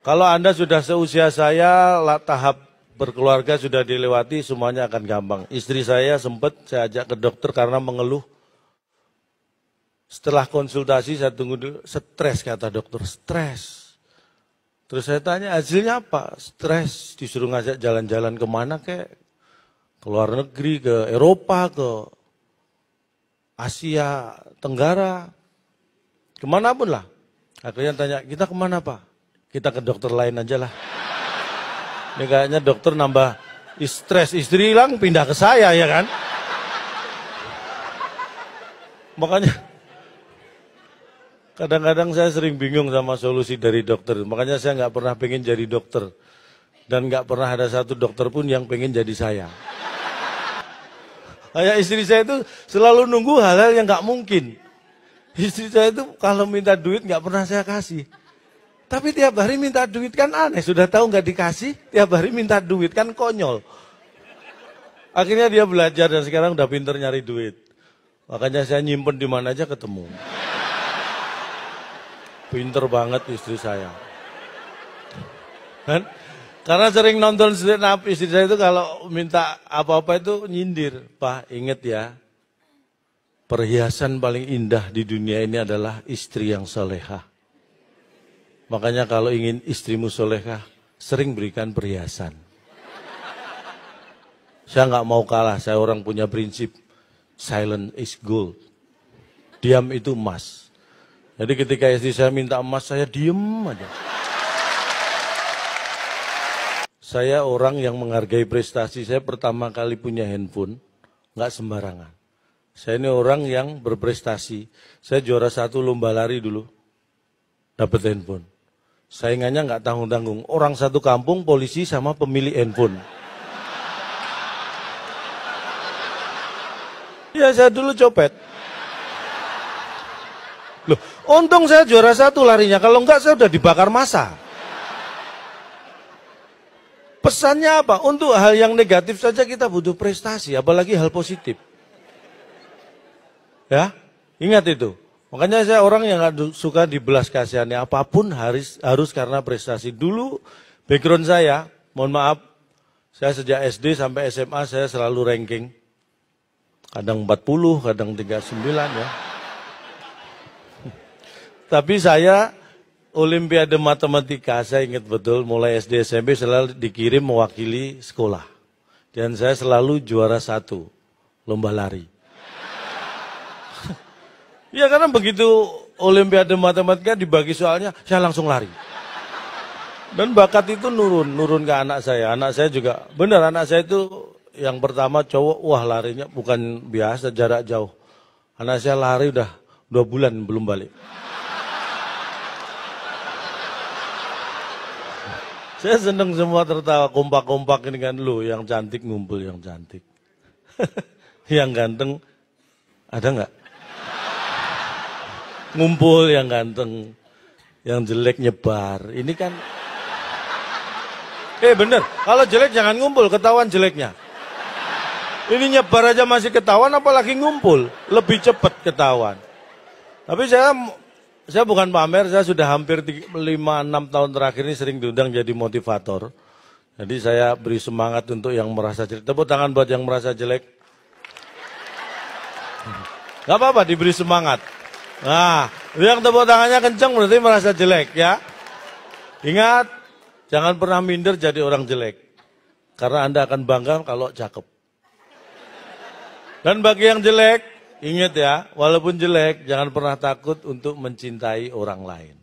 Kalau Anda sudah seusia saya, tahap berkeluarga sudah dilewati, semuanya akan gampang. Istri saya sempat saya ajak ke dokter karena mengeluh. Setelah konsultasi saya tunggu dulu, stres kata dokter, stres. Terus saya tanya hasilnya apa? Stres, disuruh ngajak jalan-jalan kemana kek? Ke luar negeri, ke Eropa, ke Asia Tenggara, kemana pun lah. Akhirnya tanya, kita kemana Pak? Kita ke dokter lain aja lah. Ini kayaknya dokter nambah stres, istri hilang pindah ke saya ya kan. Makanya kadang-kadang saya sering bingung sama solusi dari dokter. Makanya saya nggak pernah pengen jadi dokter. Dan nggak pernah ada satu dokter pun yang pengen jadi saya. Kayak istri saya itu selalu nunggu hal-hal yang nggak mungkin. Istri saya itu kalau minta duit nggak pernah saya kasih. Tapi tiap hari minta duit kan aneh. Sudah tahu nggak dikasih, tiap hari minta duit kan konyol. Akhirnya dia belajar dan sekarang udah pinter nyari duit. Makanya saya nyimpen di mana aja ketemu. Pinter banget istri saya. Kan? Karena sering nonton stand up, istri saya itu kalau minta apa-apa itu nyindir. Pak, ingat ya, perhiasan paling indah di dunia ini adalah istri yang solehah. Makanya kalau ingin istrimu solehah, sering berikan perhiasan. Saya nggak mau kalah, saya orang punya prinsip, silent is gold. Diam itu emas. Jadi ketika istri saya minta emas, saya diem aja. Saya orang yang menghargai prestasi. Saya pertama kali punya handphone, nggak sembarangan. Saya ini orang yang berprestasi. Saya juara 1 lomba lari dulu, dapat handphone. Saingannya nggak tanggung-tanggung. Orang satu kampung, polisi sama pemilik handphone. Ya saya dulu copet. Loh, untung saya juara 1 larinya. Kalau enggak saya udah dibakar massa. Pesannya apa? Untuk hal yang negatif saja kita butuh prestasi, apalagi hal positif. Ya, ingat itu. Makanya saya orang yang gak suka dibelas kasihannya, apapun harus karena prestasi. Dulu background saya, mohon maaf, saya sejak SD sampai SMA saya selalu ranking. Kadang 40, kadang 39 ya. Tapi saya Olimpiade Matematika, saya ingat betul, mulai SD SMP selalu dikirim mewakili sekolah. Dan saya selalu juara 1, lomba lari. Ya karena begitu Olimpiade Matematika dibagi soalnya, saya langsung lari. Dan bakat itu nurun ke anak saya. Anak saya juga, benar anak saya itu yang pertama cowok, wah larinya bukan biasa, jarak jauh. Anak saya lari udah 2 bulan belum balik. Saya seneng semua tertawa, kompak-kompak ini kan lu, yang cantik ngumpul yang cantik. Yang ganteng, ada nggak? Ngumpul yang ganteng, yang jelek nyebar. Ini kan, bener, kalau jelek jangan ngumpul, ketahuan jeleknya. Ini nyebar aja masih ketahuan, apalagi ngumpul, lebih cepat ketahuan. Tapi saya bukan pamer, saya sudah hampir 5-6 tahun terakhir ini sering diundang jadi motivator. Jadi saya beri semangat untuk yang merasa jelek. Tepuk tangan buat yang merasa jelek. Gak apa-apa, diberi semangat. Nah, yang tepuk tangannya kencang berarti merasa jelek ya. Ingat, jangan pernah minder jadi orang jelek. Karena Anda akan bangga kalau cakep. Dan bagi yang jelek, ingat ya, walaupun jelek, jangan pernah takut untuk mencintai orang lain.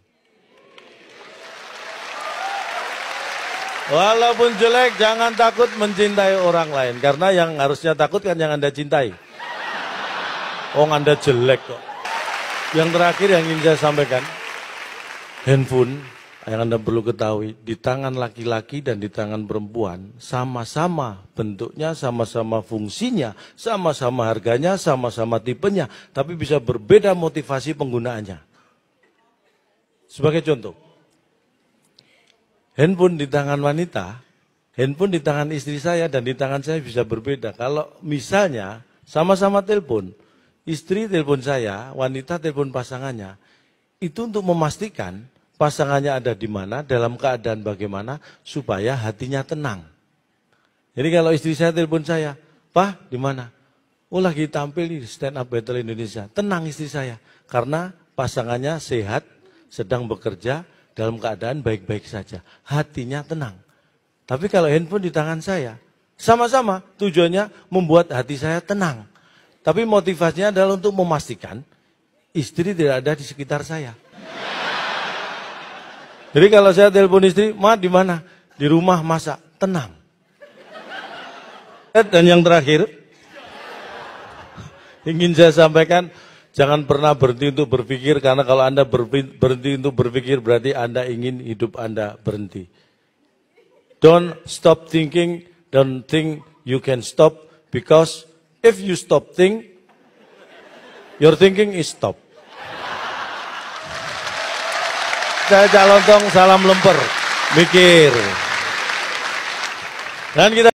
Walaupun jelek, jangan takut mencintai orang lain. Karena yang harusnya takut kan yang Anda cintai. Oh, Anda jelek kok. Yang terakhir yang ingin saya sampaikan, handphone yang Anda perlu ketahui, di tangan laki-laki dan di tangan perempuan, sama-sama bentuknya, sama-sama fungsinya, sama-sama harganya, sama-sama tipenya, tapi bisa berbeda motivasi penggunaannya. Sebagai contoh, handphone di tangan wanita, handphone di tangan istri saya dan di tangan saya bisa berbeda. Kalau misalnya sama-sama telepon, istri telepon saya, wanita telepon pasangannya, itu untuk memastikan pasangannya ada di mana, dalam keadaan bagaimana, supaya hatinya tenang. Jadi kalau istri saya telepon saya, "Pak, di mana?" "Oh, lagi tampil di Stand Up Battle Indonesia." Tenang istri saya, karena pasangannya sehat, sedang bekerja, dalam keadaan baik-baik saja. Hatinya tenang. Tapi kalau handphone di tangan saya, sama-sama tujuannya membuat hati saya tenang. Tapi motivasinya adalah untuk memastikan istri tidak ada di sekitar saya. Jadi kalau saya telepon istri, "Ma, di mana?" "Di rumah, masak." Tenang. Dan yang terakhir, ingin saya sampaikan, jangan pernah berhenti untuk berpikir, karena kalau Anda berhenti untuk berpikir, berarti Anda ingin hidup Anda berhenti. Don't stop thinking, don't think you can stop, because if you stop think, your thinking is stop. Saya Cak Lontong, salam lemper, mikir. Dan kita